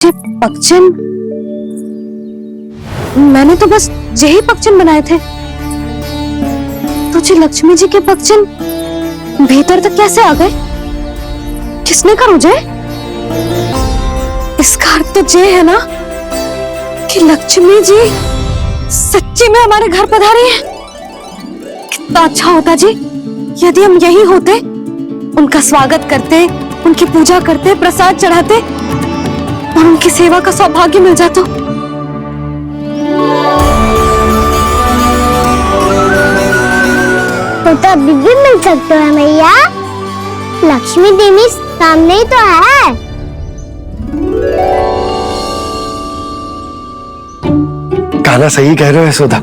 पक्षन? मैंने तो बस यही पक्षन बनाए थे। तुझे लक्ष्मी जी के पक्षन भीतर तक कैसे आ गए? किसने कर मुझे? इसका अर्थ तो ये है ना कि लक्ष्मी जी सच्ची में हमारे घर पधारी है। कितना अच्छा होता जी यदि हम यही होते, उनका स्वागत करते, उनकी पूजा करते, प्रसाद चढ़ाते और उनकी सेवा का सौभाग्य मिल जाता। तो अभी भी मिल सकते हैं मैया। लक्ष्मी देवी सामने ही तो है। कान्हा सही कह रहे हो यशोदा।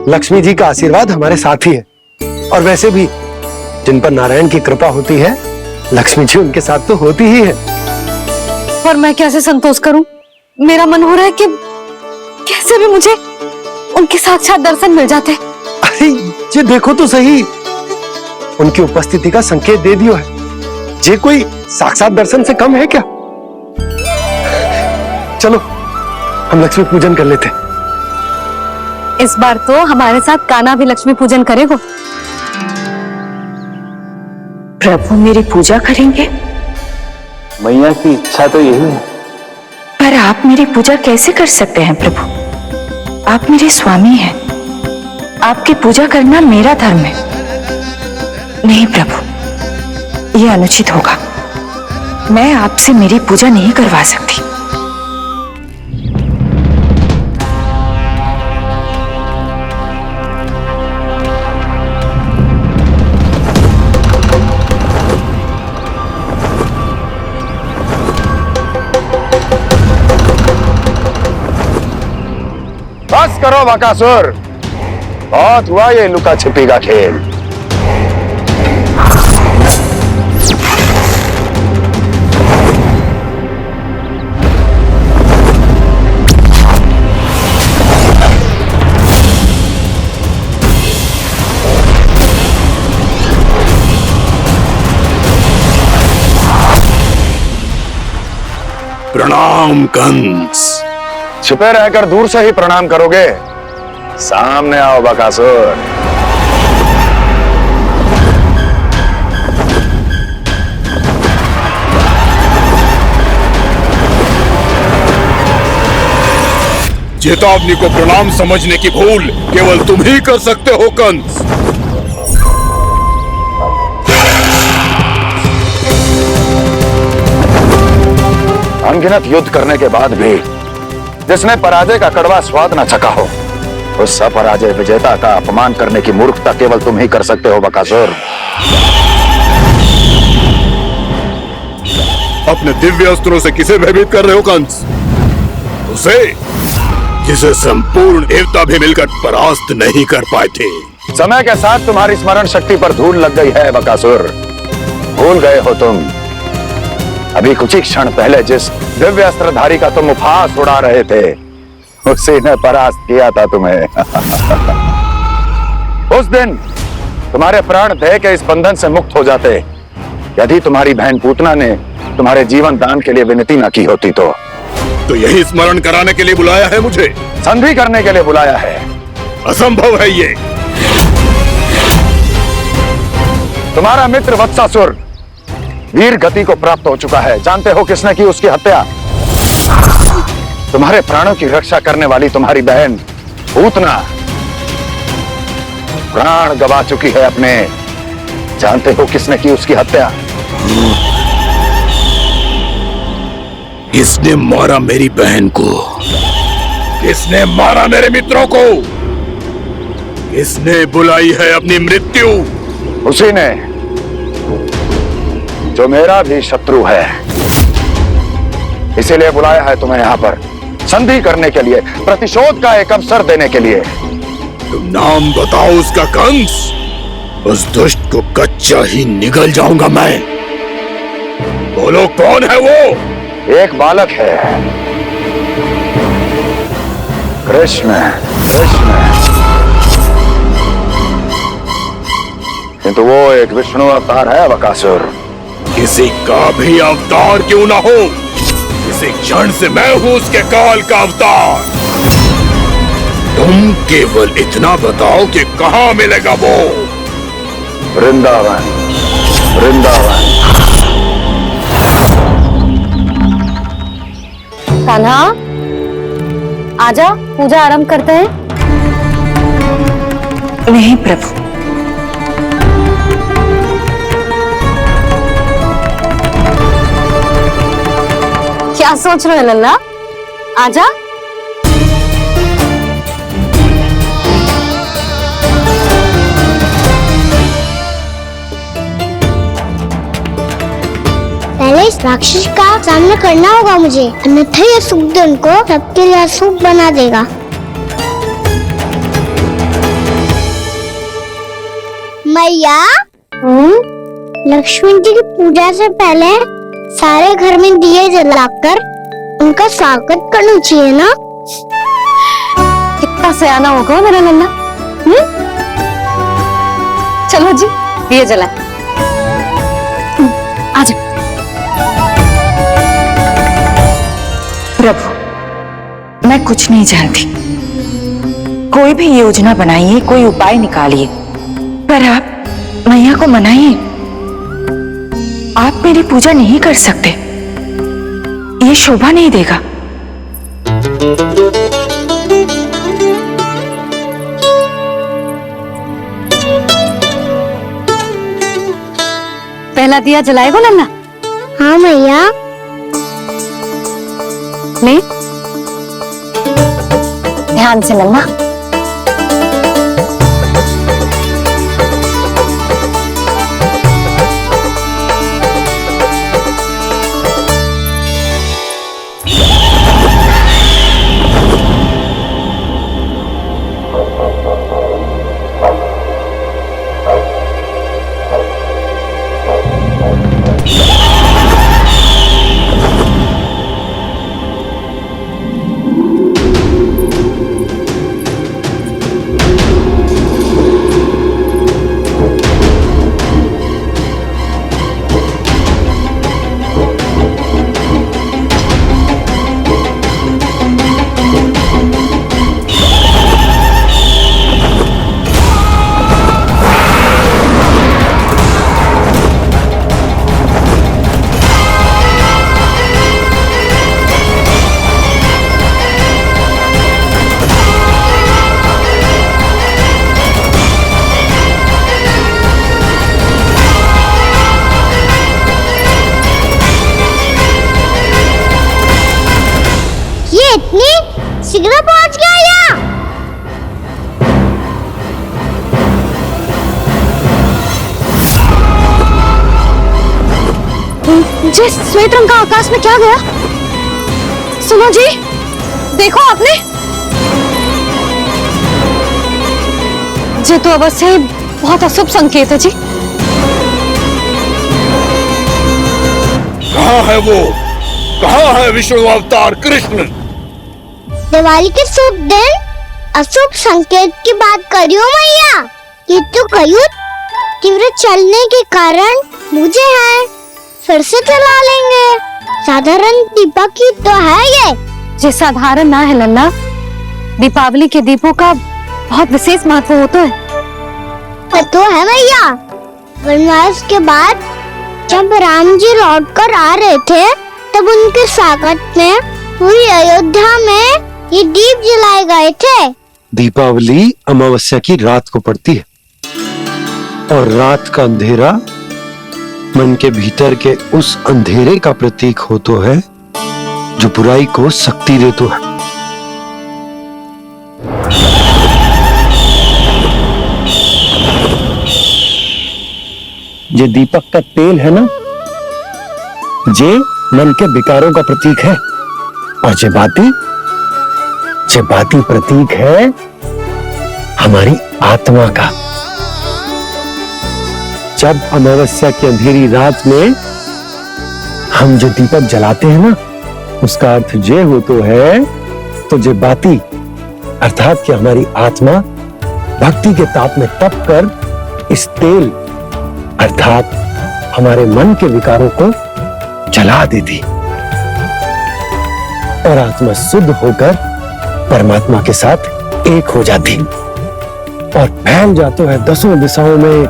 लक्ष्मी जी का आशीर्वाद हमारे साथ ही है, और वैसे भी जिन पर नारायण की कृपा होती है, लक्ष्मी जी उनके साथ तो होती ही है। पर मैं कैसे संतोष करूं? मेरा मन हो रहा है कि कैसे भी मुझे उनके साक्षात दर्शन मिल जाते। अरे ये देखो तो सही, उनकी उपस्थिति का संकेत दे दियो है। ये कोई साक्षात दर्शन से कम है क्या? चलो हम लक्ष्मी पूजन कर लेते। इस बार तो हमारे साथ कान्हा भी लक्ष्मी पूजन करेगा। प्रभु मेरी पूजा करेंगे? मैया की इच्छा तो यही है। पर आप मेरी पूजा कैसे कर सकते हैं प्रभु? आप मेरे स्वामी हैं। आपकी पूजा करना मेरा धर्म है। नहीं प्रभु, यह अनुचित होगा। मैं आपसे मेरी पूजा नहीं करवा सकती। बस करो बकासुर, बहुत हुआ ये लुका छिपी का खेल। प्रणाम कंस। छिपे रहकर दूर से ही प्रणाम करोगे? सामने आओ बकासुर। चेतावनी को प्रणाम समझने की भूल केवल तुम ही कर सकते हो कंस। अनगिनत युद्ध करने के बाद भी जिसने पराजय का कड़वा स्वाद न चखा हो, उस अपराजय विजेता का अपमान करने की मूर्खता केवल तुम ही कर सकते हो बकासुर। अपने दिव्य अस्त्रों से किसे भयभीत कर रहे हो कंस? उसे जिसे संपूर्ण देवता भी मिलकर परास्त नहीं कर पाए थे। समय के साथ तुम्हारी स्मरण शक्ति पर धूल लग गई है बकासुर। भूल गए हो तुम अभी कुछ ही क्षण पहले जिस दिव्य अस्त्रधारी का तुम उपहास उड़ा रहे थे, उसी ने परास्त किया था तुम्हें। उस दिन तुम्हारे प्राण दे के इस बंधन से मुक्त हो जाते यदि तुम्हारी बहन पूतना ने तुम्हारे जीवन दान के लिए विनती न की होती तो यही स्मरण कराने के लिए बुलाया है मुझे? संधि करने के लिए बुलाया है। असंभव है ये। तुम्हारा मित्र वत्सासुर वीर गति को प्राप्त हो चुका है। जानते हो किसने की उसकी हत्या? तुम्हारे प्राणों की रक्षा करने वाली तुम्हारी बहन पूतना प्राण गवा चुकी है अपने। जानते हो किसने की उसकी हत्या? किसने मारा मेरी बहन को? किसने मारा मेरे मित्रों को? किसने बुलाई है अपनी मृत्यु? उसी ने जो मेरा भी शत्रु है। इसीलिए बुलाया है तुम्हें यहाँ पर संधि करने के लिए, प्रतिशोध का एक अवसर देने के लिए। तुम नाम बताओ उसका कंस। उस दुष्ट को कच्चा ही निगल जाऊंगा मैं। बोलो कौन है वो? एक बालक है, कृष्ण। किंतु वो एक विष्णु अवतार है बकासुर। किसी का भी अवतार क्यों ना हो, इसी क्षण से मैं हूं उसके काल का अवतार। तुम केवल इतना बताओ कि कहां मिलेगा वो। वृंदावन, वृंदावन। कान्हा, आजा, पूजा आरंभ करते हैं। नहीं प्रभु, क्या सोच रहे हो लल्ला? आजा। पहले इस राक्षस का सामना करना होगा मुझे, अन्यथा ये सुखदेव को सबके लिए अशुभ बना देगा। मैया, लक्ष्मी जी की पूजा से पहले सारे घर में दिए जलाकर उनका स्वागत करना चाहिए ना। कितना सयाना होगा मेरा लल्ला। चलो जी, दिए जलाए। आजा। प्रभु, मैं कुछ नहीं जानती। कोई भी योजना बनाइए, कोई उपाय निकालिए, पर आप मैया को मनाइए। आप मेरी पूजा नहीं कर सकते, ये शोभा नहीं देगा। पहला दिया जलाएगा लल्ला? हाँ मैया। ले, ध्यान से लल्ला। शीघ्र पहुंच गया यहाँ। जी, श्वेत रंग का आकाश में क्या गया? सुनो जी, देखो आपने। ये तो अवश्य बहुत अशुभ संकेत है जी। कहाँ है वो? कहाँ है विष्णु अवतार कृष्ण? दिवाली के शुभ दिन अशुभ संकेत की बात करियो मैया। ये तो कयुत तीव्र चलने के कारण मुझे है, फिर से चला लेंगे। साधारण दीपक ही तो है ये साधारण ना है लल्ला। दीपावली के दीपों का बहुत विशेष महत्व होता है। तो है मैया। वनवास के बाद जब राम जी लौट कर आ रहे थे, तब उनके स्वागत में पूरी अयोध्या में ये दीप जलाए गए थे। दीपावली अमावस्या की रात को पड़ती है, और रात का अंधेरा मन के भीतर के उस अंधेरे का प्रतीक हो तो है जो बुराई को शक्ति दे तो है। ये दीपक का तेल है ना, ये मन के विकारों का प्रतीक है, और ये बाती प्रतीक है हमारी आत्मा का। जब अमावस्या की अंधेरी रात में हम जो दीपक जलाते हैं ना, उसका अर्थ ये हो तो है, तो ये बाती अर्थात कि हमारी आत्मा भक्ति के ताप में तप कर इस तेल अर्थात हमारे मन के विकारों को जला देती। और आत्मा शुद्ध होकर परमात्मा के साथ एक हो जाती और फैल जाता है दसों दिशाओं में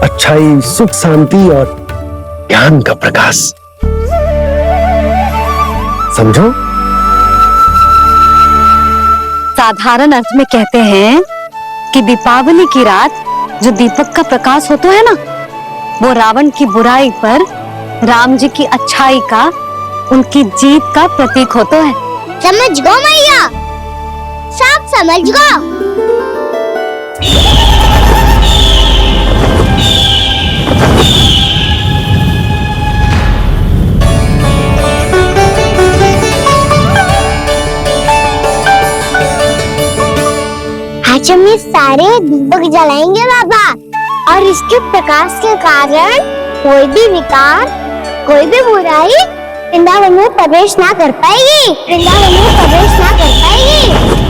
अच्छाई, सुख, शांति और ज्ञान का प्रकाश। समझो? साधारण अर्थ में कहते हैं कि दीपावली की रात जो दीपक का प्रकाश होता है ना, वो रावण की बुराई पर राम जी की अच्छाई का, उनकी जीत का प्रतीक होता है। समझ गो मैया, सब समझ गो। आज हम ये सारे दीपक जलाएंगे बाबा, और इसके प्रकाश के कारण कोई भी विकार, कोई भी बुराई वृंदावन में प्रवेश ना कर पाएगी, वृंदावन में प्रवेश ना कर पाएगी।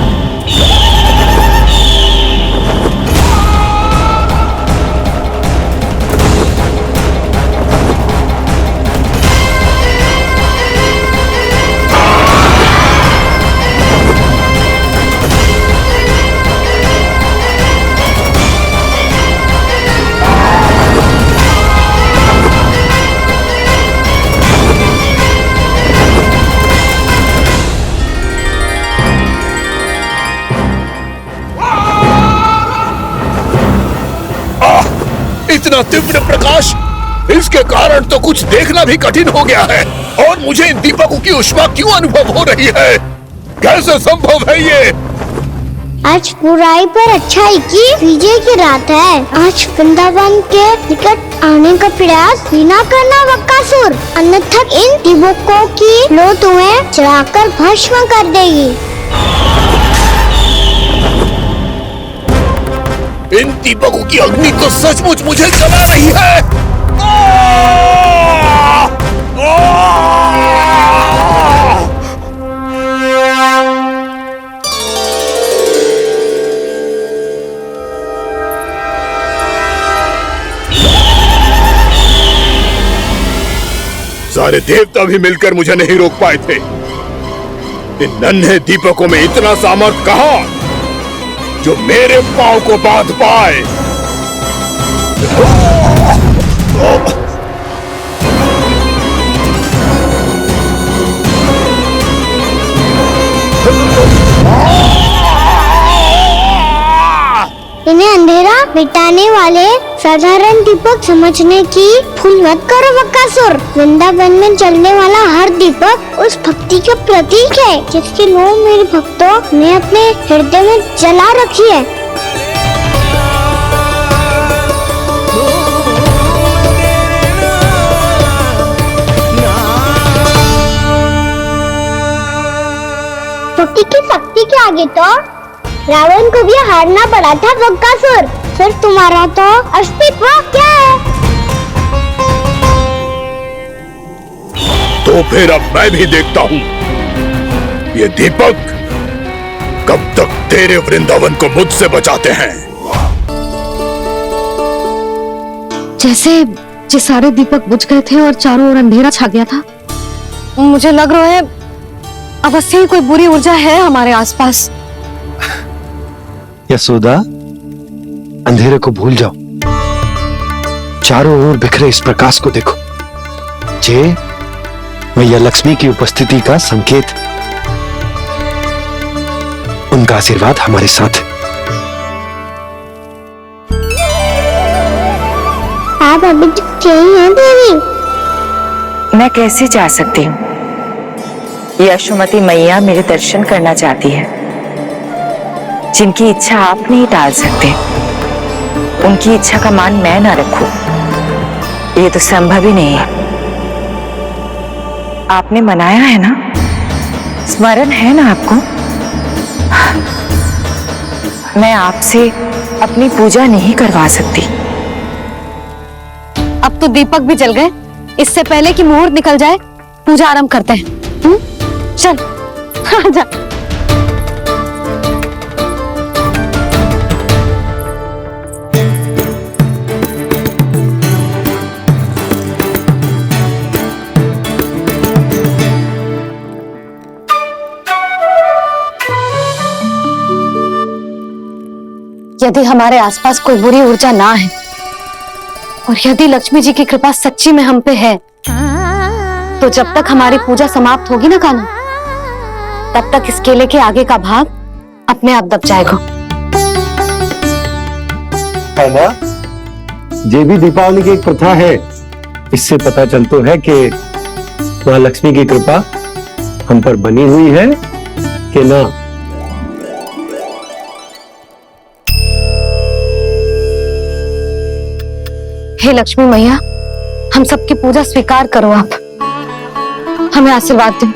इतना तीव्र प्रकाश, इसके कारण तो कुछ देखना भी कठिन हो गया है। और मुझे इन दीपकों की ऊष्मा क्यों अनुभव हो रही है? कैसे संभव है ये? आज बुराई पर अच्छाई की विजय की रात है। आज वृंदावन के निकट आने का प्रयास भी ना करना बकासुर, अन्यथा इन दीपकों की लो तुम्हें जलाकर भस्म कर देगी। इन दीपकों की अग्नि तो सचमुच मुझे जला रही है। सारे देवता भी मिलकर मुझे नहीं रोक पाए थे। इन नन्हे दीपकों में इतना सामर्थ कहां जो मेरे पांव को बांध पाए। इन्हें अंधेरा मिटाने वाले साधारण दीपक समझने की भूल मत करो बकासुर। वृंदावन में जलने वाला हर दीपक उस भक्ति का प्रतीक है जिसकी लो मेरे भक्तों ने अपने हृदय में जला रखी है। भक्ति की शक्ति के आगे तो रावण को भी हारना पड़ा था बकासुर। फिर तुम्हारा तो अस्तित्व क्या है? तो फिर अब मैं भी देखता हूँ ये दीपक कब तक तेरे वृंदावन को मुझसे बचाते हैं। जैसे ये सारे दीपक बुझ गए थे और चारों ओर अंधेरा छा गया था, मुझे लग रहा है अवश्य ही कोई बुरी ऊर्जा है हमारे आसपास। यशोदा, अंधेरे को भूल जाओ, चारों ओर बिखरे इस प्रकाश को देखो। ये मैया लक्ष्मी की उपस्थिति का संकेत, उनका आशीर्वाद हमारे साथ। आप अभी तक यही हैं देवी? मैं कैसे जा सकती हूँ? यशोमती मैया मेरे दर्शन करना चाहती है। जिनकी इच्छा आप नहीं टाल सकते, उनकी इच्छा का मान मैं ना रखूं, ये तो संभव ही नहीं है। आपने मनाया है ना, स्मरण है ना आपको? मैं आपसे अपनी पूजा नहीं करवा सकती। अब तो दीपक भी जल गए, इससे पहले कि मुहूर्त निकल जाए पूजा आरंभ करते हैं। चल आजा। यदि हमारे आसपास कोई बुरी ऊर्जा ना है और यदि लक्ष्मी जी की कृपा सच्ची में हम पे है, तो जब तक हमारी पूजा समाप्त होगी ना कान्हा, तब तक इस केले के आगे का भाग अपने आप दब जाएगा। कान्हा, ये भी दीपावली की एक प्रथा है। इससे पता चलता है कि मां लक्ष्मी की कृपा हम पर बनी हुई है कि ना। हे लक्ष्मी मैया, हम सबकी पूजा स्वीकार करो, आप हमें आशीर्वाद दें।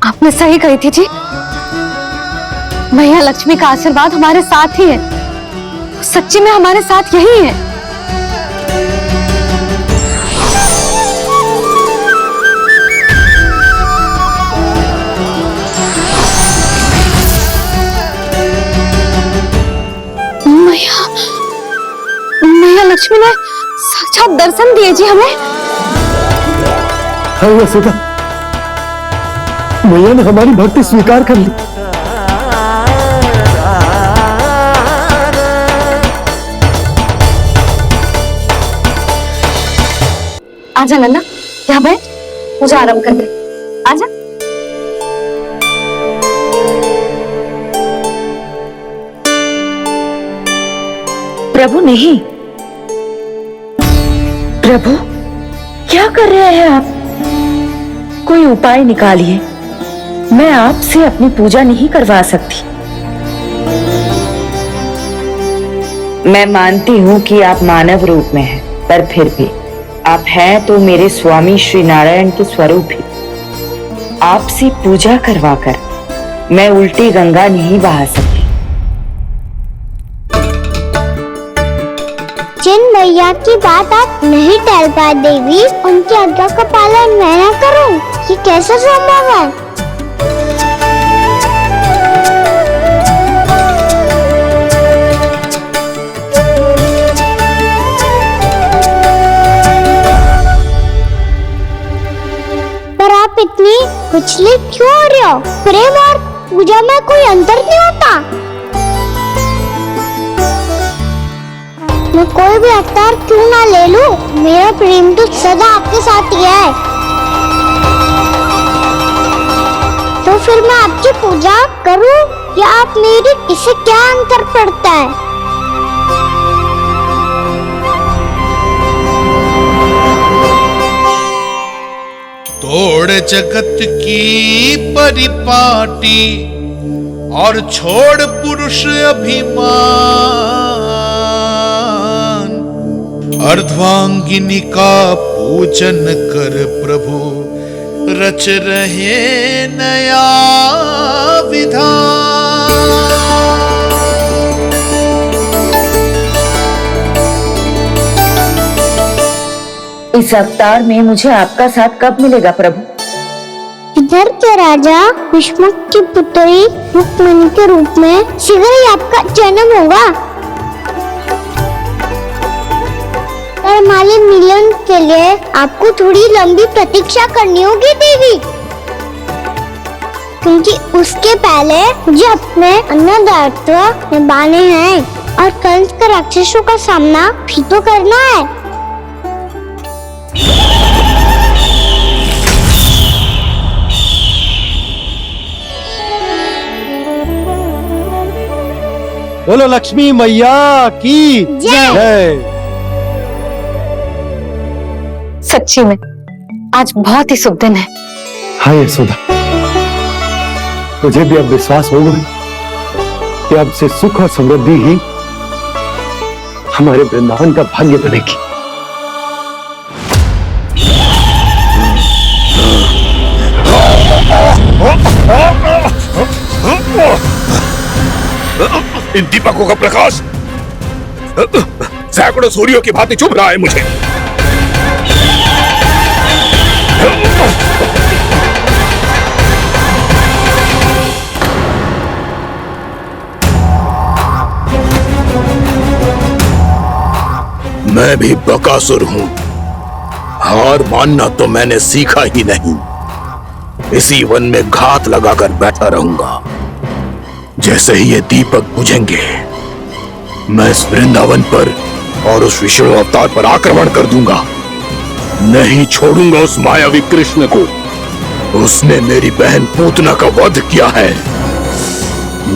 आपने सही कही थी जी, मैया लक्ष्मी का आशीर्वाद हमारे साथ ही है, सच्ची में हमारे साथ यही है। मैया, मैया लक्ष्मी ने साक्षात दर्शन दिए जी हमें। हाँ यशोदा, मैया ने हमारी भक्ति स्वीकार कर ली। आजा नन्ना, यहाँ बैठ, पूजा आरंभ कर दे। आजा। प्रभु नहीं, प्रभु क्या कर रहे हैं आप? कोई उपाय निकालिए, मैं आपसे अपनी पूजा नहीं करवा सकती। मैं मानती हूँ कि आप मानव रूप में हैं, पर फिर भी आप हैं तो मेरे स्वामी श्री नारायण के स्वरूप ही। आपसे पूजा करवाकर मैं उल्टी गंगा नहीं बहा सकती। जिन मैया की बात आप नहीं टाल पाए देवी, उनकी आज्ञा का पालन मैं ना करूं, ये कैसे संभव है? पर आप इतनी विचलित क्यों हो रहे हो? प्रेम और पूजा में कोई अंतर नहीं होता। मैं कोई भी अवतार क्यों ना ले लूं, मेरा प्रेम तो सदा आपके साथ ही है। तो फिर मैं आपकी पूजा करूं या आप मेरी, इससे क्या अंतर पड़ता है? तोड़ जगत की परिपाटी और छोड़ पुरुष अभिमान, अर्धांगिनी का पूजन कर प्रभु, रच रहे नया विधान। इस अवतार में मुझे आपका साथ कब मिलेगा प्रभु? इधर के राजा भीष्म की पुत्री रुक्मिणी के रूप में शीघ्र ही आपका जन्म होगा। पर माली मिलन के लिए आपको थोड़ी लंबी प्रतीक्षा करनी होगी देवी, क्योंकि उसके पहले मुझे अपने अन्य दायित्व निभाने हैं और कंस के राक्षसों का सामना भी तो करना है। बोलो लक्ष्मी मैया की जय। सच्ची में आज बहुत ही शुभ दिन है। हाँ यशोदा, मुझे भी अब विश्वास हो गया कि अब से सुख और समृद्धि ही हमारे वृंदावन का भाग्य बनेगी। इन दीपकों का प्रकाश सैकड़ों सूर्यों की भांति चुभ रहा है मुझे। मैं भी बकासुर हूं। हार मानना तो मैंने सीखा ही नहीं। इसी वन में घात लगाकर बैठा रहूंगा। जैसे ही ये दीपक बुझेंगे, मैं इस वृंदावन पर और उस विष्णु अवतार पर आक्रमण कर दूंगा। नहीं छोड़ूंगा उस मायावी कृष्ण को। उसने मेरी बहन पूतना का वध किया है।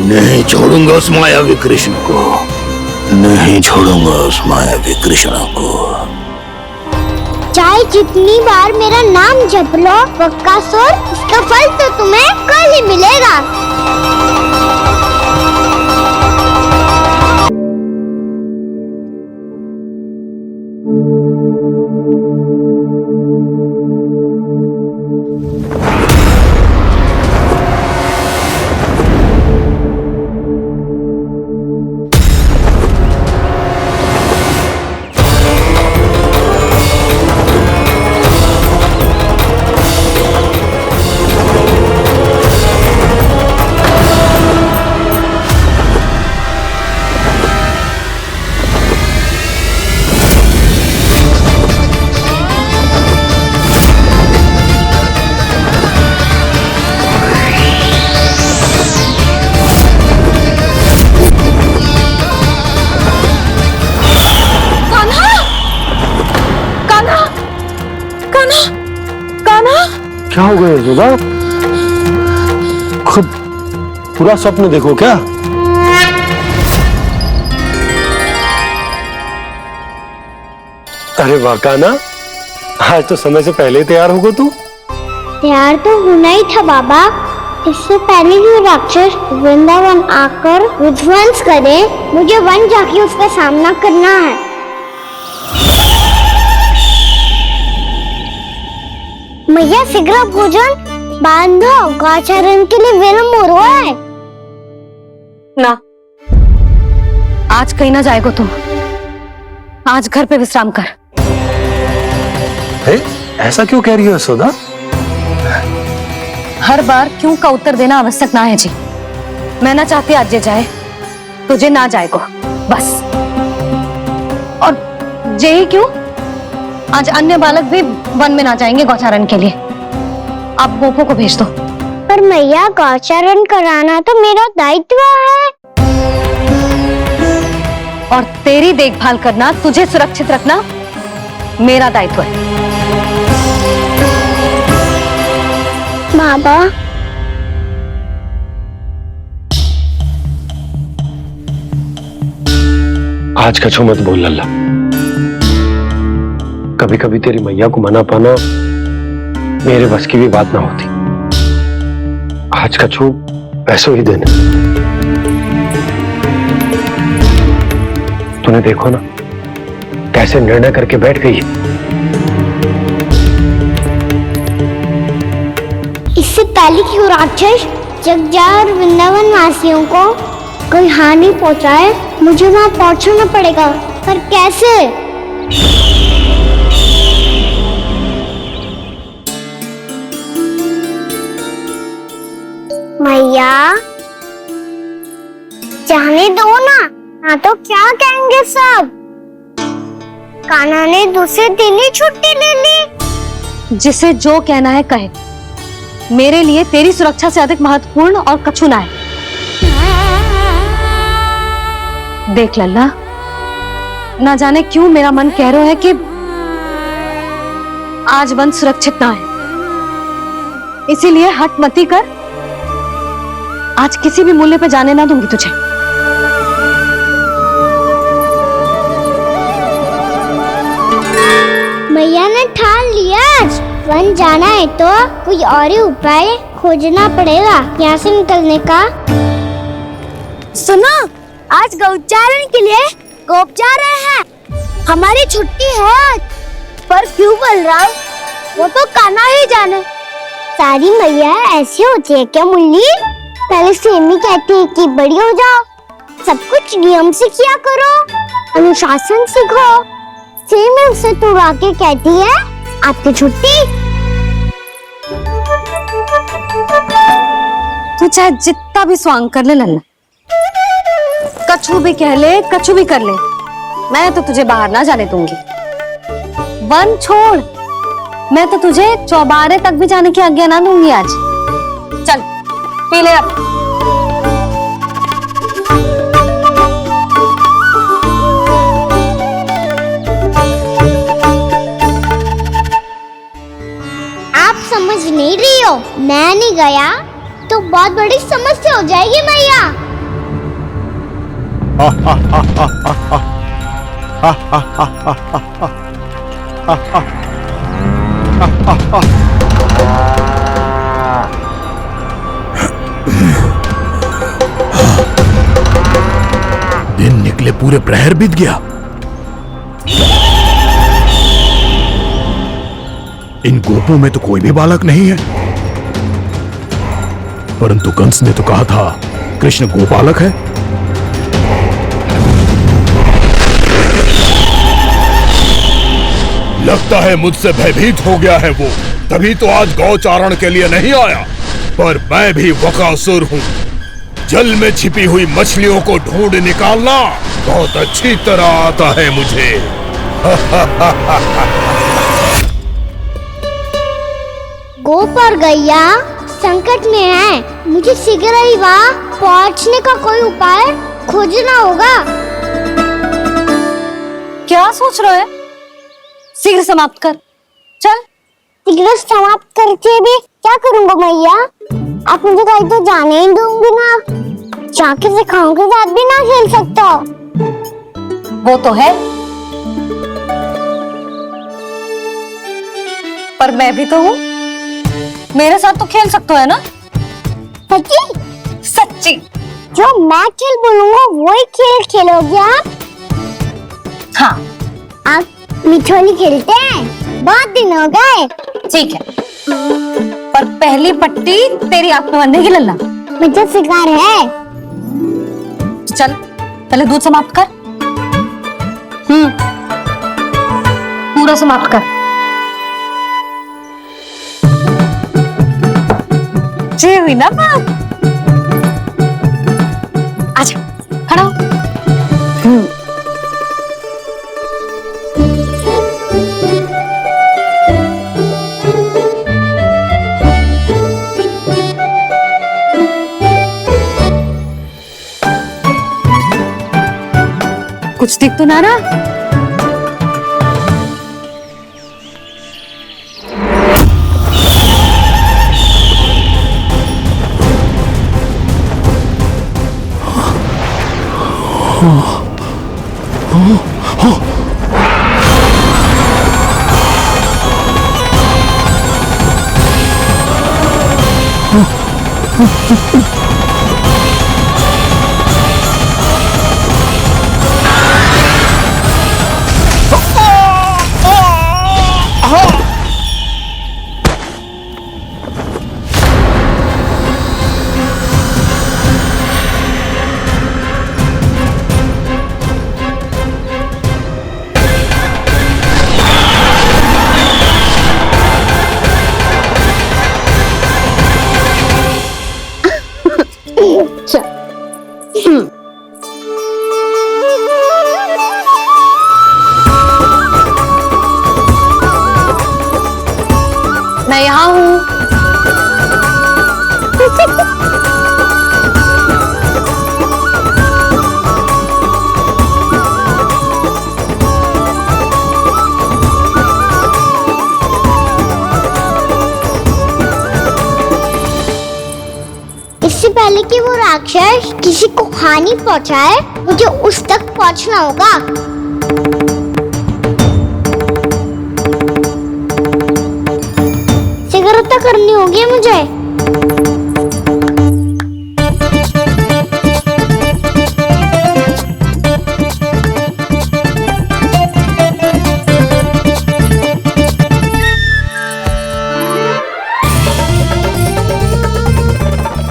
नहीं छोड़ूंगा उस मायावी कृष्ण को। नहीं छोड़ूंगा उस मायावी कृष्ण को। चाहे जितनी बार मेरा नाम जप लो बकासुर, इसका फल तो तुम्हें कल ही मिलेगा। क्या हो गया यशोदा? खुद पूरा स्वप्न देखो क्या? अरे वाह कान्हा, आज तो समय से पहले ही तैयार होगा तू। तैयार तो होना ही था बाबा। इससे पहले ही राक्षस वृंदावन आकर विध्वंस करे, मुझे वन जाके उसका सामना करना है। मैया शीघ्र भोजन बांधो, गौचरण के लिए विलंब हो रहा है। ना, आज कहीं ना जाएगो तुम। आज घर पे विश्राम कर। ऐसा क्यों कह रही हो यशोदा? हर बार क्यों का उत्तर देना आवश्यक ना है जी। मैं ना चाहती आज ये जाए, तुझे ना जाएगो बस। और जे ही क्यों, आज अन्य बालक भी वन में ना जाएंगे गौचारण के लिए। आप गोपो को भेज दो। पर मैया गौचरण कराना तो मेरा दायित्व है। और तेरी देखभाल करना, तुझे सुरक्षित रखना मेरा दायित्व है। बाबा, आज कछु मत बोल लल्ला। कभी कभी तेरी मैया को मना पाना मेरे बस की भी बात ना होती। आज कछु ऐसो ही दिन है। तूने देखो ना कैसे निर्णय करके बैठ गई है। इससे पहले कि वो राक्षस जगजा और वृंदावन वासियों को कोई हानि पहुंचाए, मुझे वहां पहुंचना पड़ेगा। पर कैसे? मैया, जाने दो ना, हाँ तो क्या कहेंगे सब। कान्हा ने दूसरे दिन ही छुट्टी ले ली। जिसे जो कहना है कहे। मेरे लिए तेरी सुरक्षा से अधिक महत्वपूर्ण और कछु ना है। देख लल्ला, ना जाने क्यों मेरा मन कह रहा है कि आज वन सुरक्षित ना है। इसीलिए हट मती कर। आज किसी भी मूल्य पे जाने ना दूंगी तुझे। मैया ने ठान लिया, आज वन जाना है तो कोई और ही उपाय खोजना पड़ेगा यहाँ से निकलने का। सुनो, आज गौचारण के लिए गोप जा रहे हैं। हमारी छुट्टी है आज। पर क्यों बलराम, वो तो कान्हा ही जाने। सारी मैया ऐसी होती है क्या मुन्नी? पहले सेमी कहती है कि बड़ी हो जाओ, सब कुछ नियम से किया करो, अनुशासन सीखो। सेमी उसे तुड़ा के कहती है आपकी छुट्टी। तू चाहे जितना भी स्वांग कर ले लल्ला, कछु भी कह ले, कछु भी कर ले, मैं तो तुझे बाहर ना जाने दूंगी। वन छोड़, मैं तो तुझे चौबारे तक भी जाने की आज्ञा ना दूंगी आज। चल पी ले अब। आप समझ नहीं रही हो, मैं नहीं गया तो बहुत बड़ी समस्या हो जाएगी मैया। दिन निकले पूरे प्रहर बीत गया। इन गोपों में तो कोई भी बालक नहीं है, परंतु कंस ने तो कहा था कृष्ण गोपालक है। लगता है मुझसे भयभीत हो गया है वो, तभी तो आज गौचारण के लिए नहीं आया। पर मैं भी बकासुर हूँ, जल में छिपी हुई मछलियों को ढूंढ निकालना बहुत अच्छी तरह आता है मुझे। गोप और गैया संकट में है, मुझे शीघ्र ही वहाँ पहुँचने का कोई उपाय खोजना होगा। क्या सोच रहे है? शीघ्र समाप्त कर, चल। शीघ्र समाप्त करके भी क्या करूँगा मैया? आप मुझे कहीं तो जाने ही दूंगी ना, जाके सिखाओं के साथ भी ना खेल सकता। वो तो है, पर मैं भी तो हूँ, मेरे साथ तो खेल सकते हो है ना? सच्ची? सच्ची। जो मैं खेल बोलूँगा वही खेल खेलोगे आप? हाँ। आप मिठोली खेलते हैं? बहुत दिन हो गए। ठीक है, पर पहली पट्टी तेरी आंख में बनने की लल्ला। मुझे शिकार है। चल पहले दूध समाप्त कर। पूरा समाप्त कर। जी हुई ना बात? आजा, खड़ा हो। कुछ दिख तो ना रहा? मैं यहाँ हूँ। इससे पहले कि वो राक्षस किसी को हानि पहुंचाए, मुझे उस तक पहुंचना होगा। शीघ्रता करनी होगी मुझे।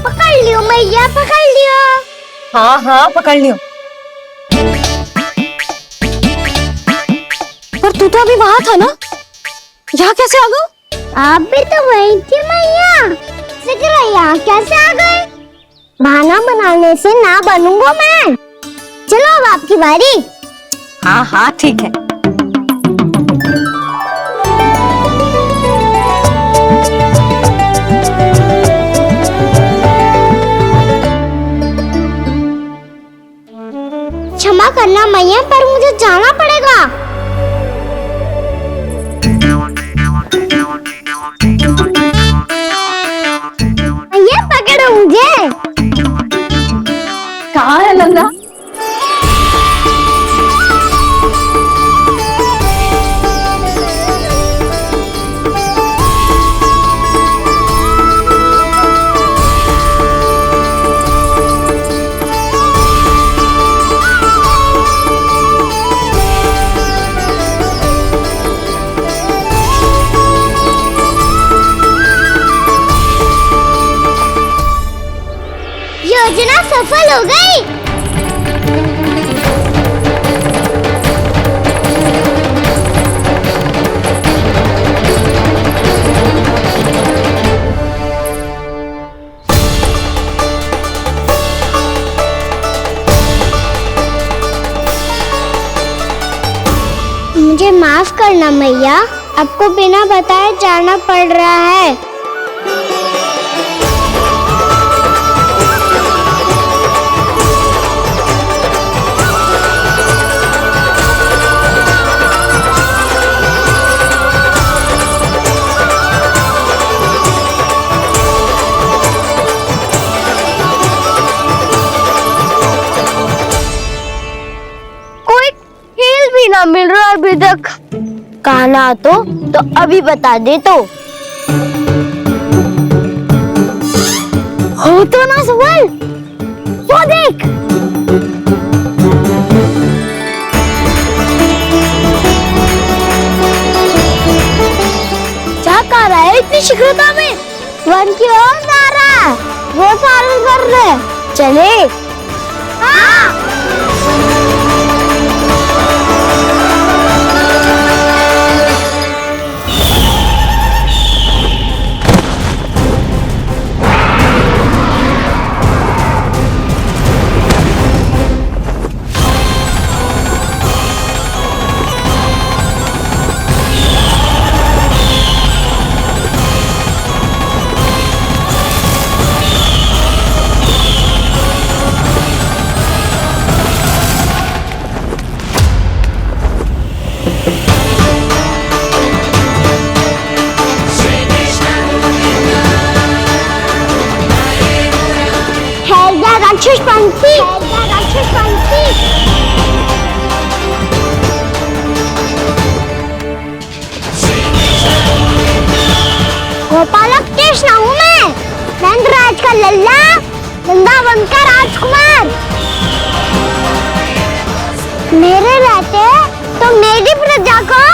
पकड़ लियो मैया, पकड़ लियो। हाँ हाँ पकड़ लियो। पर तू तो अभी वहां था ना, यहाँ कैसे आ गया? आप भी तो वही थी मैया, शीघ्र यहाँ कैसे आ गए? बहाना बनाने से ना बनूंगा मैं। चलो अब आपकी बारी। हाँ हाँ ठीक है। क्षमा करना मैया, पर मुझे जाना पड़ेगा। मैया पकड़ो मुझे। कहाँ है नंदा? योजना सफल हो गई। मुझे माफ करना मैया, आपको बिना बताए जाना पड़ रहा है। कोई खेल भी ना मिल रहा अभी तक। कहना तो अभी बता दे तो। हो तो ना सवाल, वो देख। क्या कर रहा है इतनी शीघ्रता में? वन की ओर जा रहा है, वो सारे कर रहे। चले। हाँ। राक्षस पंक्ति, राक्षस पंक्ति। गोपालक कृष्ण हूँ मैं, नंदराज का लल्ला, वृंदावन का राजकुमार। मेरे रहते तो मेरी प्रजा को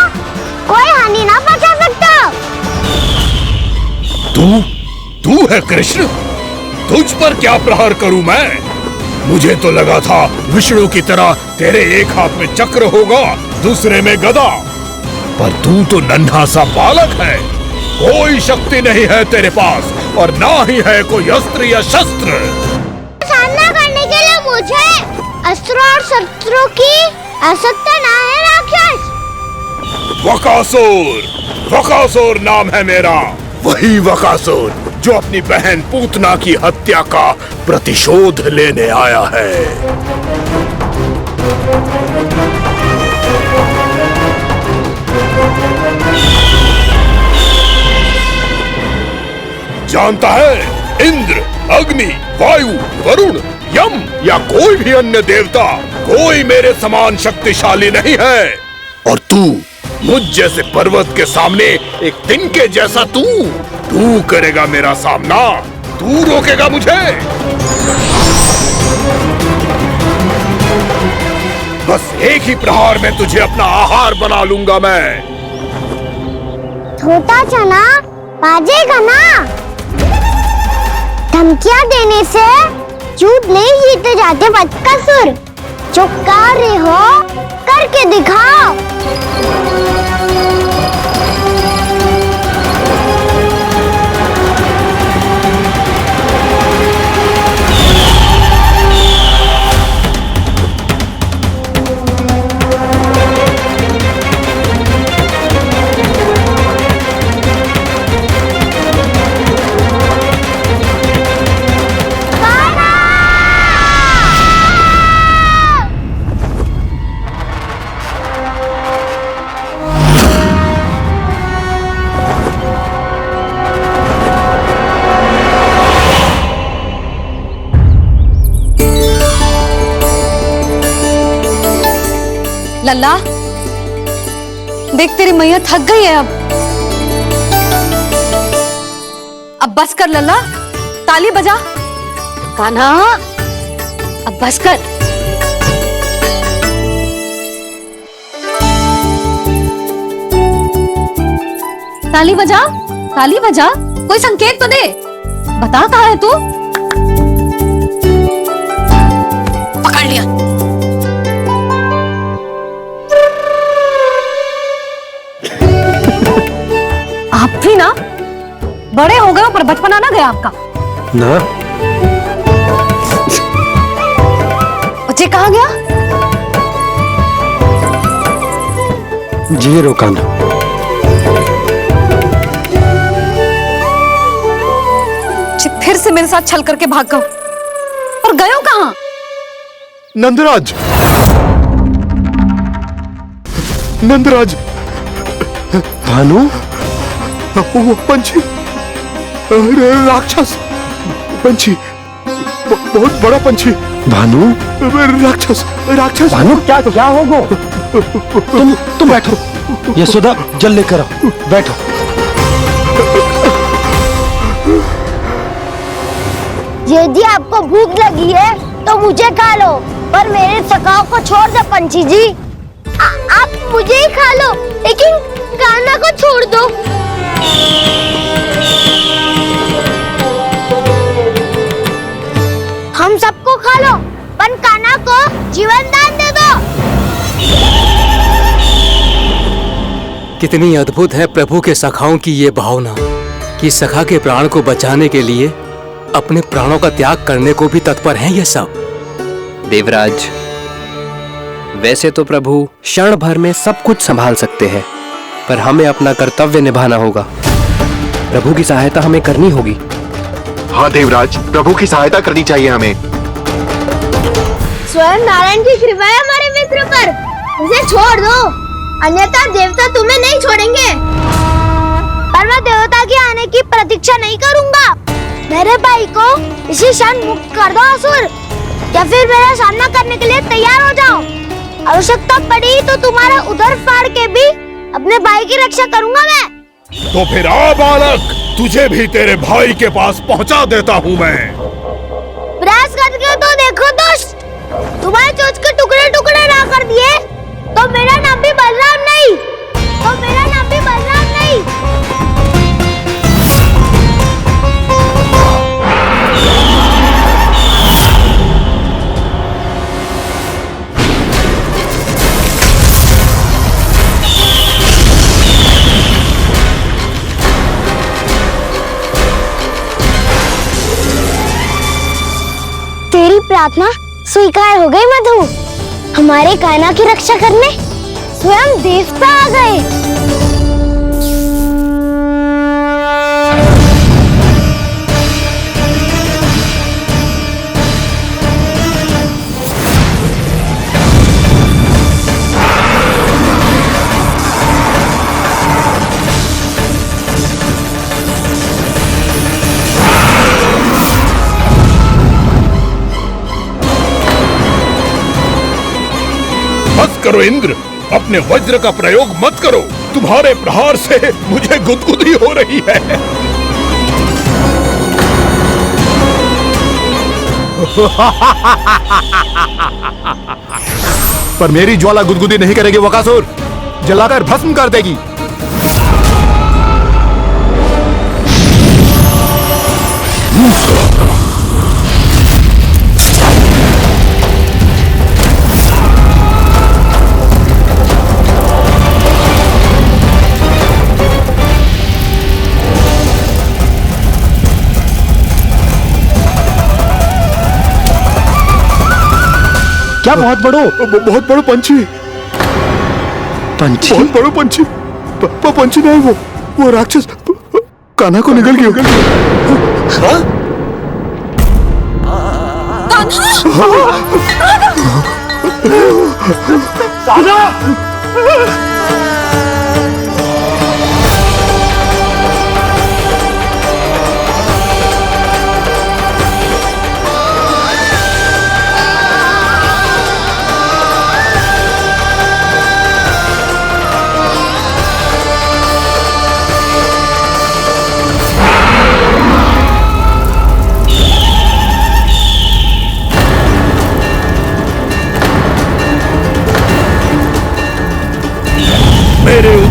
कोई हानि ना पहुंचा सकता। तू है कृष्ण? तुझ पर क्या प्रहार करूं मैं? मुझे तो लगा था विष्णु की तरह तेरे एक हाथ में चक्र होगा, दूसरे में गदा, पर तू तो नन्हा सा बालक है। कोई शक्ति नहीं है तेरे पास और ना ही है कोई अस्त्र या शस्त्र। सामना करने के लिए मुझे अस्त्र और शस्त्रों की आवश्यकता ना है राक्षस। वकासुर नाम है मेरा, वही वकासुर जो अपनी बहन पूतना की हत्या का प्रतिशोध लेने आया है। जानता है, इंद्र, अग्नि, वायु, वरुण, यम या कोई भी अन्य देवता कोई मेरे समान शक्तिशाली नहीं है। और तू, मुझ जैसे पर्वत के सामने एक तिनके जैसा तू करेगा मेरा सामना? तू रोकेगा मुझे? बस एक ही प्रहार में तुझे अपना आहार बना लूंगा मैं। छोटा चना बाजेगा ना। धमकियां देने से युद्ध नहीं जीते जाते बदकसूर। जो कार्य हो करके दिखाओ। लल्ला, देख तेरी मैया थक गई है अब बस कर लल्ला, ताली बजा। कान्हा, अब बस कर। ताली बजा, ताली बजा, कोई संकेत तो दे, बता कहाँ है तू? पकड़ लिया। आप भी ना बड़े हो गए हो, पर बचपना ना गया आपका ना। बच्चे कहाँ गया? जी रोकाना। फिर से मेरे साथ छल करके भाग गए, और गए हो कहाँ? नंदराज, नंदराज, भानु, वो पंछी, राक्षस पंछी, बहुत बड़ा पंछी। भानु, राक्षस, राक्षस। भानु क्या होगा? तुम बैठो, यशोदा जल लेकर आओ, बैठो। यदि आपको भूख लगी है तो मुझे खा लो, पर मेरे सखाओं को छोड़ दो पंछी जी। आप मुझे ही खा लो, लेकिन कान्हा को छोड़ दो। हम सबको खा लो, पर कान्हा को जीवन दान दे दो। कितनी अद्भुत है प्रभु के सखाओं की ये भावना कि सखा के प्राण को बचाने के लिए अपने प्राणों का त्याग करने को भी तत्पर हैं ये सब। देवराज, वैसे तो प्रभु क्षण भर में सब कुछ संभाल सकते हैं, पर हमें अपना कर्तव्य निभाना होगा। प्रभु की सहायता हमें करनी होगी। हाँ देवराज, प्रभु की सहायता करनी चाहिए हमें। स्वयं नारायण की कृपा है हमारे मित्र पर, उसे छोड़ दो, अन्यथा देवता तुम्हें नहीं छोड़ेंगे। पर मैं देवता के आने की प्रतीक्षा नहीं करूंगा। मेरे भाई को इसी क्षण मुक्त कर दो असुर, या फिर मेरा सामना करने के लिए तैयार हो जाओ। आवश्यकता पड़ी तो तुम्हारा उधर फाड़ के भी अपने भाई की रक्षा करूंगा मैं। तो फिर आ बालक, तुझे भी तेरे भाई के पास पहुंचा देता हूँ मैं। प्रयास करके तो देखो दोस्त, तुम्हारे चोच के टुकड़े टुकड़े ना कर दिए तो मेरा नाम भी बलराम नहीं, तो मेरा नाम भी बलराम नहीं। तेरी प्रार्थना स्वीकार हो गई मधु। हमारे कान्हा की रक्षा करने स्वयं देवता आ गए। मत करो इंद्र, अपने वज्र का प्रयोग मत करो। तुम्हारे प्रहार से मुझे गुदगुदी हो रही है। पर मेरी ज्वाला गुदगुदी नहीं करेगी बकासुर, जलाकर भस्म कर देगी। क्या बहुत बहुत बड़ो पंछी, पंछी? बहुत बड़ो पंछी। पंछी नहीं, वो राक्षस कान्हा को निगल गया।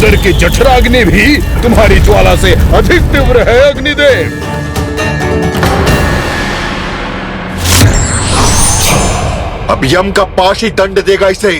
इंद्र की जठराग्नि भी तुम्हारी ज्वाला से अधिक तीव्र है अग्निदेव। अब यम का पाश ही दंड देगा इसे।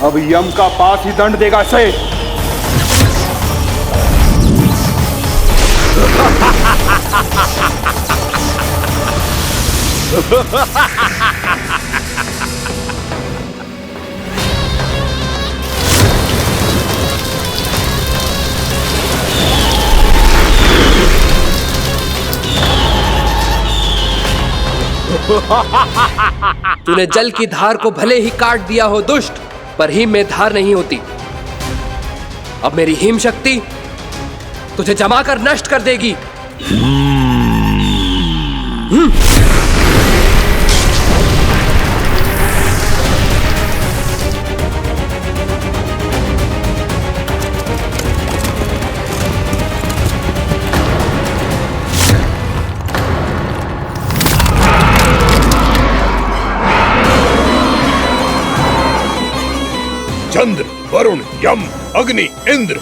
अब यम का पास ही दंड देगा इसे। तूने जल की धार को भले ही काट दिया हो दुष्ट, पर हिम में धार नहीं होती। अब मेरी हिम शक्ति तुझे जमा कर नष्ट कर देगी। चंद्र, वरुण, यम, अग्नि, इंद्र,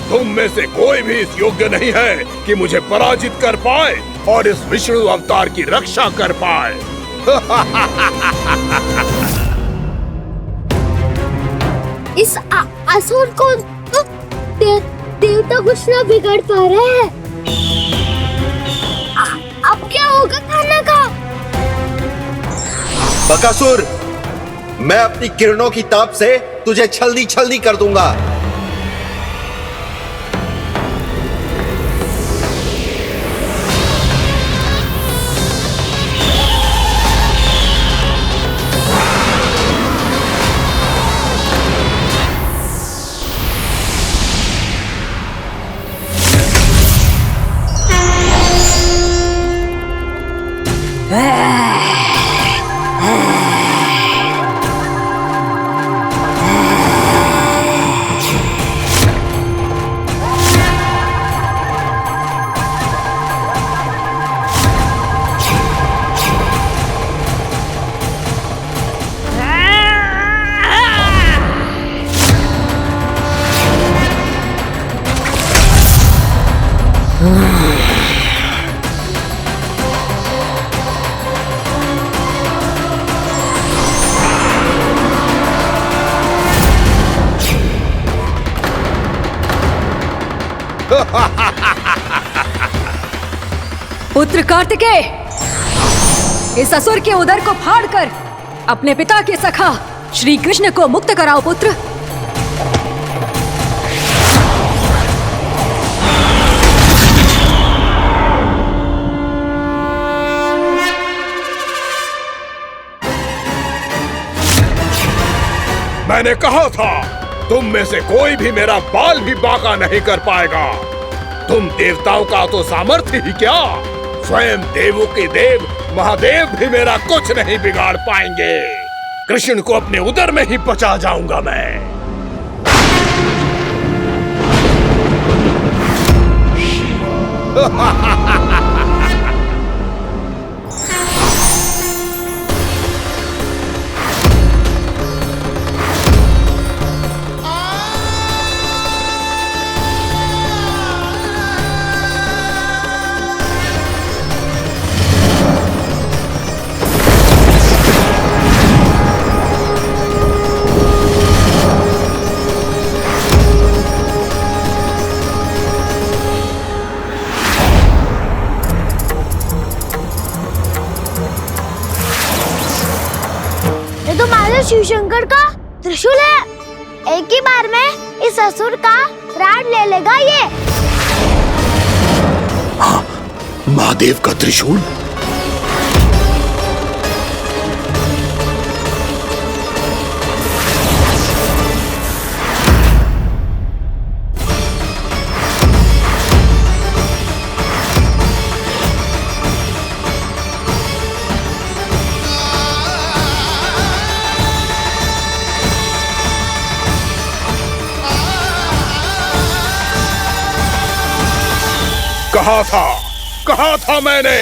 तुम में से कोई भी इस योग्य नहीं है कि मुझे पराजित कर पाए और इस विष्णु अवतार की रक्षा कर पाए। इस असुर को तो देवता कुछ ना बिगाड़ पा रहे हैं। अब क्या होगा खाना का? बकासुर, मैं अपनी किरणों की ताप से तुझे छल्दी छल्दी कर दूंगा। पुत्र कार्तिकेय, इस असुर के उदर को फाड़कर अपने पिता के सखा श्री कृष्ण को मुक्त कराओ पुत्र। मैंने कहा था, तुम में से कोई भी मेरा बाल भी बांका नहीं कर पाएगा। तुम देवताओं का तो सामर्थ्य ही क्या, स्वयं देवों के देव महादेव भी मेरा कुछ नहीं बिगाड़ पाएंगे। कृष्ण को अपने उदर में ही पचा जाऊंगा मैं। शिव शंकर का त्रिशूल है। एक ही बार में इस असुर का प्राण ले लेगा ये। हाँ, महादेव का त्रिशूल। कहा था मैंने,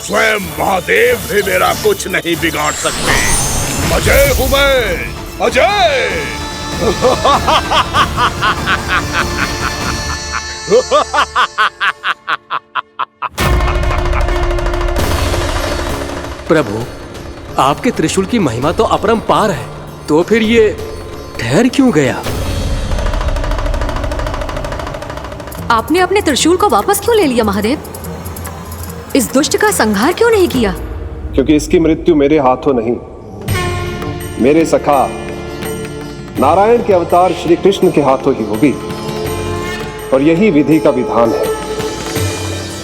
स्वयं महादेव भी मेरा कुछ नहीं बिगाड़ सकते। अजय हूं मैं, अजय। प्रभु, आपके त्रिशूल की महिमा तो अपरंपार है, तो फिर ये ठहर क्यों गया? आपने अपने त्रिशूल को वापस क्यों ले लिया महादेव? इस दुष्ट का संहार क्यों नहीं किया? क्योंकि इसकी मृत्यु मेरे हाथों नहीं, मेरे सखा नारायण के अवतार श्री कृष्ण के हाथों ही होगी, और यही विधि का विधान है।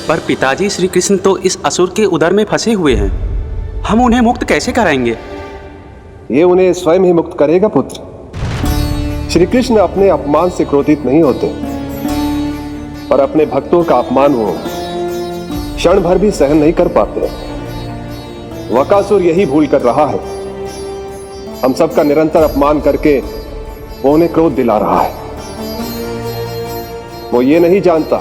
पर पिताजी, श्री कृष्ण तो इस असुर के उदर में फंसे हुए हैं, हम उन्हें मुक्त कैसे कराएंगे? ये उन्हें स्वयं ही मुक्त करेगा पुत्र। श्री कृष्ण अपने अपमान से क्रोधित नहीं होते, पर अपने भक्तों का अपमान वो क्षण भर भी सहन नहीं कर पाते। वकासुर यही भूल कर रहा है, हम सबका निरंतर अपमान करके वो उन्हें क्रोध दिला रहा है। वो ये नहीं जानता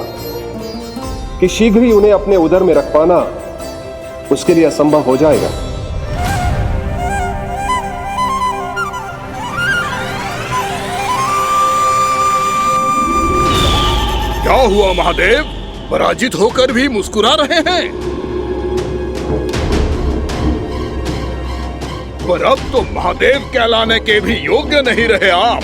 कि शीघ्र ही उन्हें अपने उदर में रख पाना उसके लिए असंभव हो जाएगा। क्या हुआ महादेव, पराजित होकर भी मुस्कुरा रहे हैं? पर अब तो महादेव कहलाने के भी योग्य नहीं रहे आप।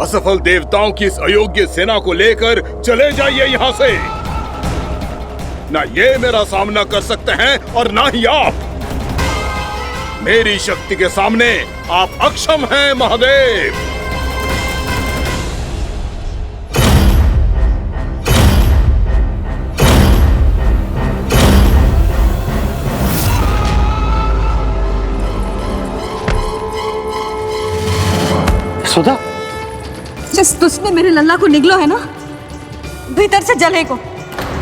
असफल देवताओं की इस अयोग्य सेना को लेकर चले जाइए यहां से। ना ये मेरा सामना कर सकते हैं और ना ही आप। मेरी शक्ति के सामने आप अक्षम हैं महादेव। सुधा, जिस दुष्ट ने मेरे लल्ला को निगलो है ना, भीतर से जलेगो,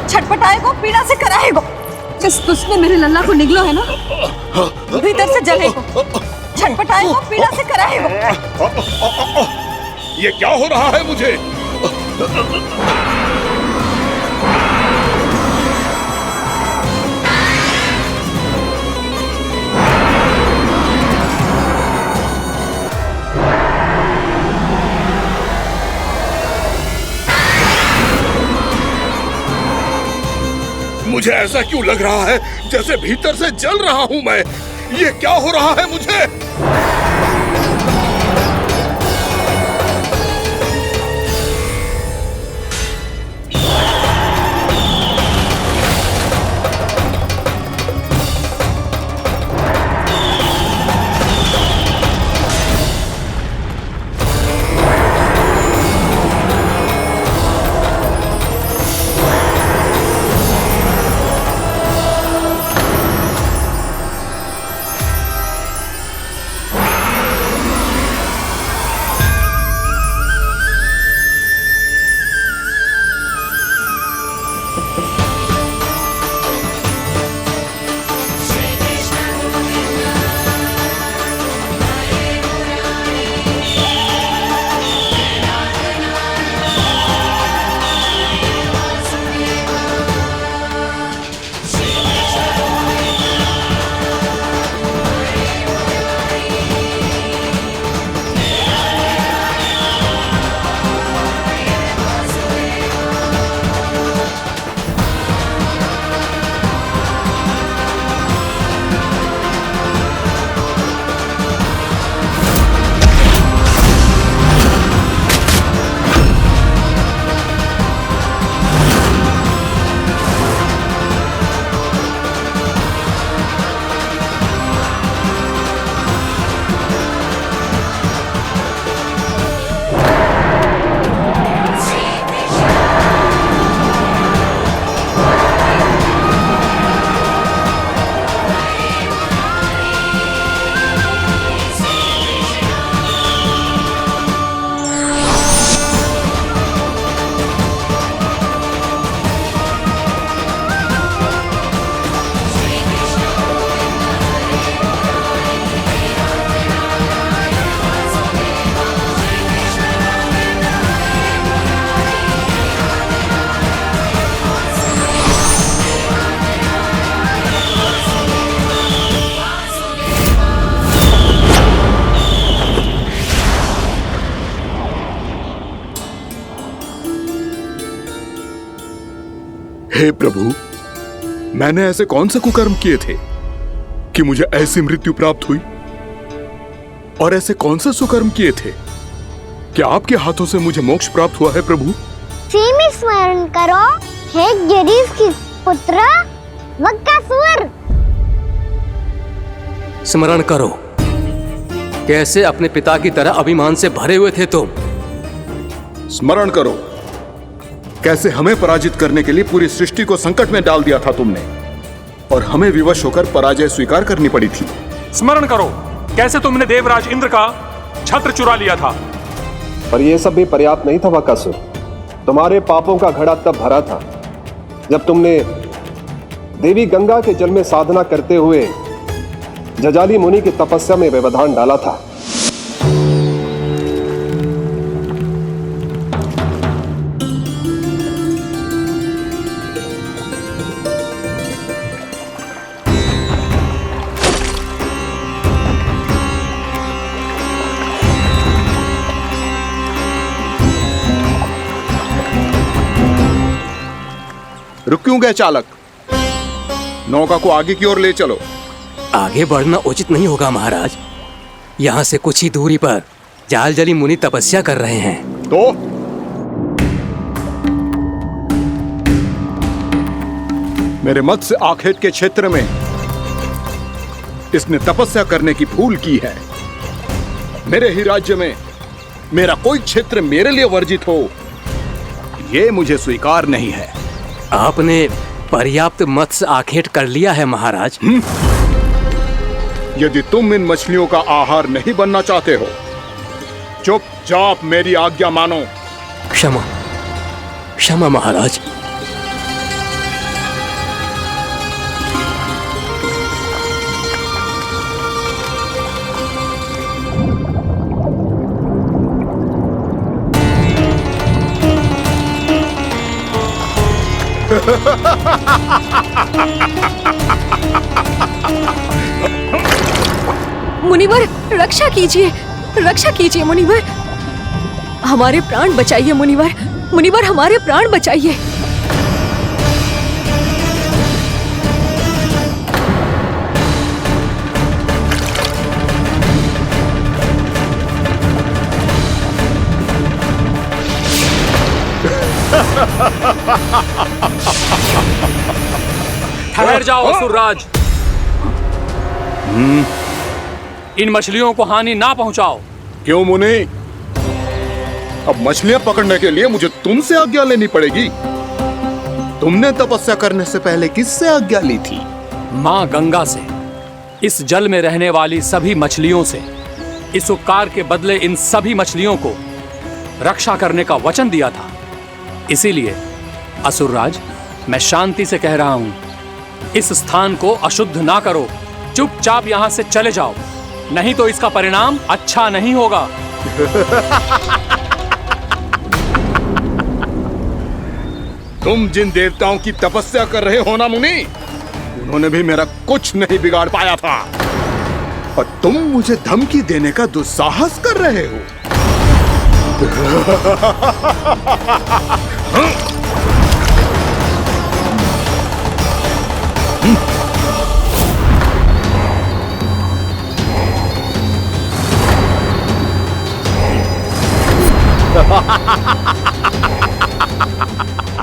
छटपटाएगो, पीड़ा से कराएगो। जिस दुष्ट ने मेरे लल्ला को निगलो है ना, भीतर से जलेगो, छटपटाएगो, पीड़ा से कराएगो। ये क्या हो रहा है मुझे? मुझे ऐसा क्यों लग रहा है जैसे भीतर से जल रहा हूं मैं। ये क्या हो रहा है मुझे? हे प्रभु, मैंने ऐसे कौन से कुकर्म किए थे कि मुझे ऐसी मृत्यु प्राप्त हुई? और ऐसे कौन से सुकर्म किए थे कि आपके हाथों से मुझे मोक्ष प्राप्त हुआ है प्रभु? में स्मरण करो, हे गिरीश की पुत्र बकासुर। स्मरण करो, कैसे अपने पिता की तरह अभिमान से भरे हुए थे तुम। स्मरण करो, कैसे हमें पराजित करने के लिए पूरी सृष्टि को संकट में डाल दिया था तुमने, और हमें विवश होकर पराजय स्वीकार करनी पड़ी थी। स्मरण करो, कैसे तुमने देवराज इंद्र का छत्र चुरा लिया था। पर यह सब भी पर्याप्त नहीं था बकासुर। तुम्हारे पापों का घड़ा तब भरा था जब तुमने देवी गंगा के जल में साधना करते हुए जजाली मुनि की तपस्या में व्यवधान डाला था। रुक क्यों गए चालक? नौका को आगे की ओर ले चलो। आगे बढ़ना उचित नहीं होगा महाराज। यहाँ से कुछ ही दूरी पर जालजली मुनि तपस्या कर रहे हैं। तो मेरे मत्स्य आखेट के क्षेत्र में इसने तपस्या करने की भूल की है। मेरे ही राज्य में मेरा कोई क्षेत्र मेरे लिए वर्जित हो, यह मुझे स्वीकार नहीं है। आपने पर्याप्त मत्स्य आखेट कर लिया है महाराज। यदि तुम इन मछलियों का आहार नहीं बनना चाहते हो, चुपचाप मेरी आज्ञा मानो। क्षमा, क्षमा महाराज। मुनिवर, रक्षा कीजिए, रक्षा कीजिए मुनिवर। हमारे प्राण बचाइए मुनिवर, मुनिवर हमारे प्राण बचाइए। ठहर जाओ असुरराज। इन मछलियों को हानि ना पहुंचाओ। क्यों मुनि? अब मछलियां पकड़ने के लिए मुझे तुमसे आज्ञा लेनी पड़ेगी। तुमने तपस्या करने से पहले किससे आज्ञा ली थी? मां गंगा से, इस जल में रहने वाली सभी मछलियों से। इस उपकार के बदले इन सभी मछलियों को रक्षा करने का वचन दिया था। इसीलिए असुरराज, मैं शांति से कह रहा हूं, इस स्थान को अशुद्ध ना करो। चुपचाप यहां से चले जाओ, नहीं तो इसका परिणाम अच्छा नहीं होगा। तुम जिन देवताओं की तपस्या कर रहे हो ना मुनि, उन्होंने भी मेरा कुछ नहीं बिगाड़ पाया था, और तुम मुझे धमकी देने का दुस्साहस कर रहे हो।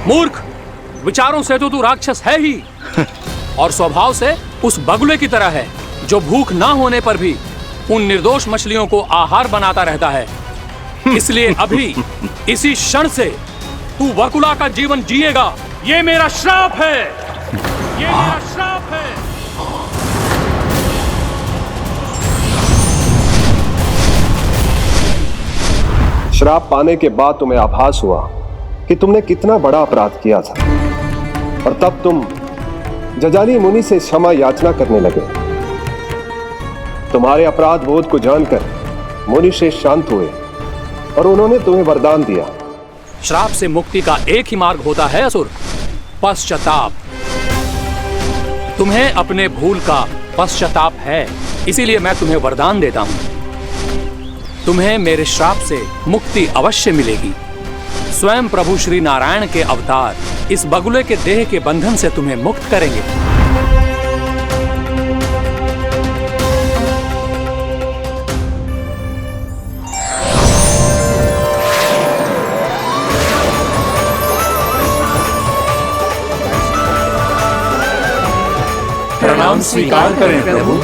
मूर्ख, विचारों से तो तू राक्षस है ही, और स्वभाव से उस बगुले की तरह है जो भूख ना होने पर भी उन निर्दोष मछलियों को आहार बनाता रहता है। इसलिए अभी इसी क्षण से तू वकुला का जीवन जिएगा। ये मेरा श्राप है, ये मेरा श्राप है। श्राप पाने के बाद तुम्हें आभास हुआ कि तुमने कितना बड़ा अपराध किया था, और तब तुम जजाली मुनि से क्षमा याचना करने लगे। तुम्हारे अपराध बोध को जानकर मुनि श्रेष्ठ शांत हुए और उन्होंने तुम्हें वरदान दिया। श्राप से मुक्ति का एक ही मार्ग होता है असुर, पश्चाताप। तुम्हें अपने भूल का पश्चाताप है, इसीलिए मैं तुम्हें वरदान देता हूं। तुम्हें मेरे श्राप से मुक्ति अवश्य मिलेगी। स्वयं प्रभु श्री नारायण के अवतार इस बगुले के देह के बंधन से तुम्हें मुक्त करेंगे। प्रणाम स्वीकार करें प्रभु।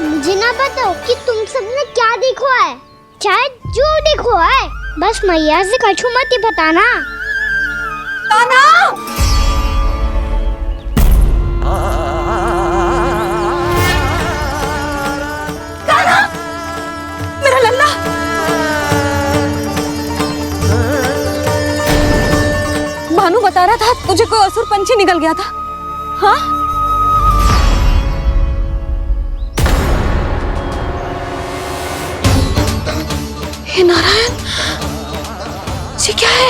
मुझे ना बताओ कि तुम सबने क्या देखा है, चाहे जो देखो है, बस मैया से कछु मत ही बताना। कान्हा! कान्हा! मेरा लल्ला! भानु बता रहा था तुझे कोई असुर पंछी निकल गया था। हाँ? हे नारायण, ये क्या है?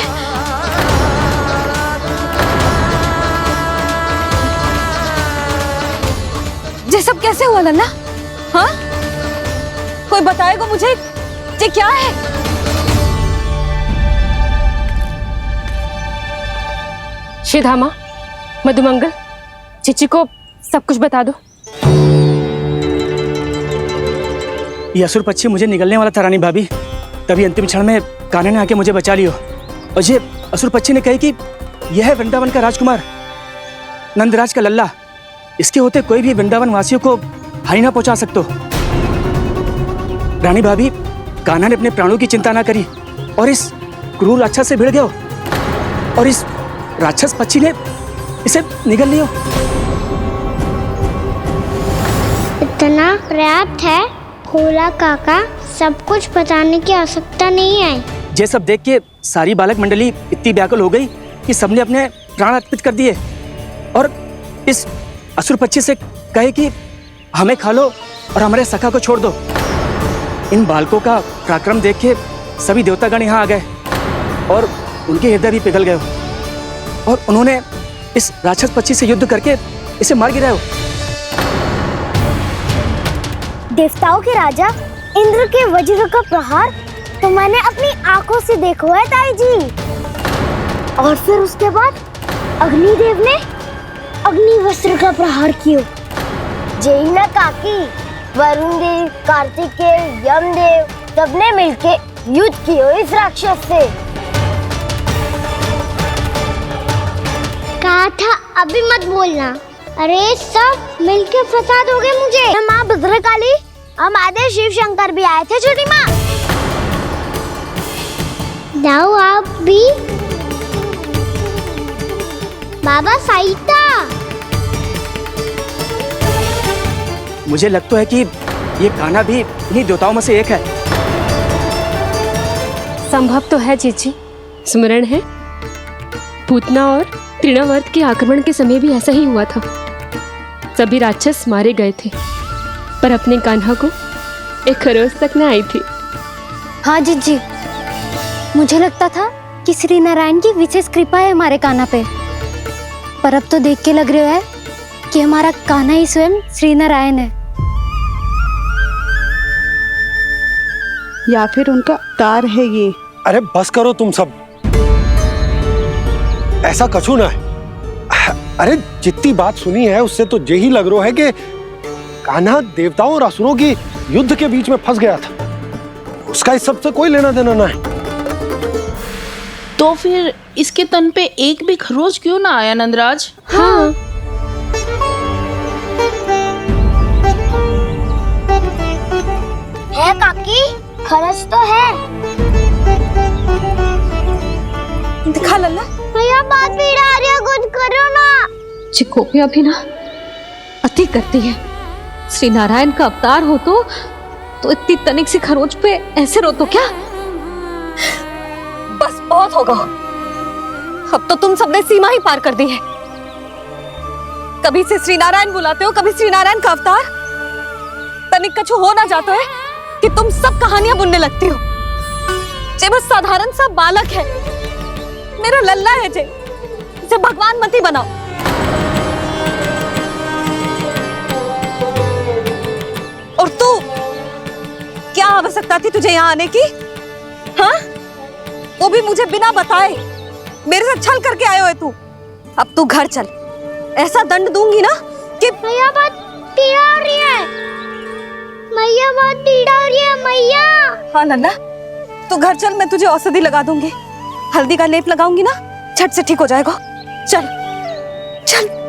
ये सब कैसे हुआ लल्ला? हाँ? कोई बताएगा मुझे ये क्या है? श्रीधामा, मधुमंगल, चिची को सब कुछ बता दो। ये असुर पक्षी मुझे निकलने वाला था रानी भाभी, तभी अंतिम क्षण में कान्हा ने आके मुझे बचा लियो। और ये असुर पक्षी ने कही कि यह है वृंदावन का राजकुमार, नंदराज का लल्ला। इसके होते कोई भी वृंदावन वासियों को हानि ना पहुंचा सकते। रानी भाभी, कान्हा ने अपने प्राणों की चिंता ना करी और इस क्रूर राक्षस से भिड़ गयो और इस राक्षस पक्षी ने इसे निगल लियो। इतना पर्याप्त है भोला काका, सब कुछ बताने की आवश्यकता नहीं है। ये सब देख के सारी बालक मंडली इतनी व्याकुल हो गई कि सबने अपने प्राण अर्पित कर दिए और इस असुर पक्षी से कहे कि हमें खा लो और हमारे सखा को छोड़ दो। इन बालकों का पराक्रम देख के सभी देवतागण यहाँ आ गए और उनके हृदय भी पिघल गए और उन्होंने इस राक्षस पक्षी से युद्ध करके इसे मार गिराया। देवताओं के राजा इंद्र के वज्र का प्रहार तो मैंने अपनी आंखों से देखा है ताई जी। और फिर उसके बाद अग्निदेव ने अग्निवस्त्र का प्रहार किया। जय ना काकी, वरुण देव, कार्तिकेय, यमदेव सबने मिलके युद्ध किया इस राक्षस से। कहा था अभी मत बोलना। अरे सब मिलके फंसा दोगे मुझे। माँ भद्रकाली, हम आधे शिव शंकर भी आए थे छोटी माँ। जाओ आप भी। बाबा साईता, मुझे लगता है कि ये कान्हा भी इन्हीं देवताओं में से एक है। संभव तो है चीची, स्मरण है पूतना और तृणावर्त के आक्रमण के समय भी ऐसा ही हुआ था। सभी राक्षस मारे गए थे पर अपने कान्हा को एक खरोच तक न आई थी। हाँ जीजी, मुझे लगता था कि श्री नारायण की विशेष कृपा है हमारे कान्हा पे, पर अब तो देख के लग रहा है कि हमारा कान्हा ही स्वयं श्री नारायण है। या फिर उनका अवतार है ये। अरे बस करो तुम सब, ऐसा कछु ना है। अरे जितनी बात सुनी है उससे तो यही लग रहा है कि कान्हा देवताओं और असुरों की युद्ध के बीच में फंस गया था। उसका इस सब से कोई लेना देना ना है। तो फिर इसके तन पे एक भी खरोच क्यों ना आया नंदराज? हाँ, है काकी, खरच तो है। दिखा लल्ला। भैया बात पीड़ा आ रही है, कुछ करो ना। चिकोपिया भी ना अति करती है। श्री नारायण का अवतार हो तो इतनी तनिक सी खरोच पे ऐसे रो तो क्या? बस बहुत होगा। अब तो तुम सबने सीमा ही पार कर दी है। कभी से श्री नारायण बुलाते हो, कभी श्री नारायण का अवतार। तनिक कछु हो ना जातो है कि तुम सब कहानियां बुनने लगती हो। जे बस साधारण सा बालक है, मेरा लल्ला है जे, इसे भगवान मत ही बनाओ। और तू, क्या आवश्यकता थी तुझे यहाँ आने की? हाँ, वो भी मुझे बिना बताए, मेरे से छल करके आए हो तू। अब तू घर चल, ऐसा दंड दूंगी ना कि मैया बहुत पीड़ा हो रही है, मैया बहुत पीड़ा हो रही है मैया। हाँ नन्ना, तू घर चल, मैं तुझे औषधि लगा दूंगी, हल्दी का लेप लगाऊंगी ना, झट से ठीक हो जाएगा। चल चल।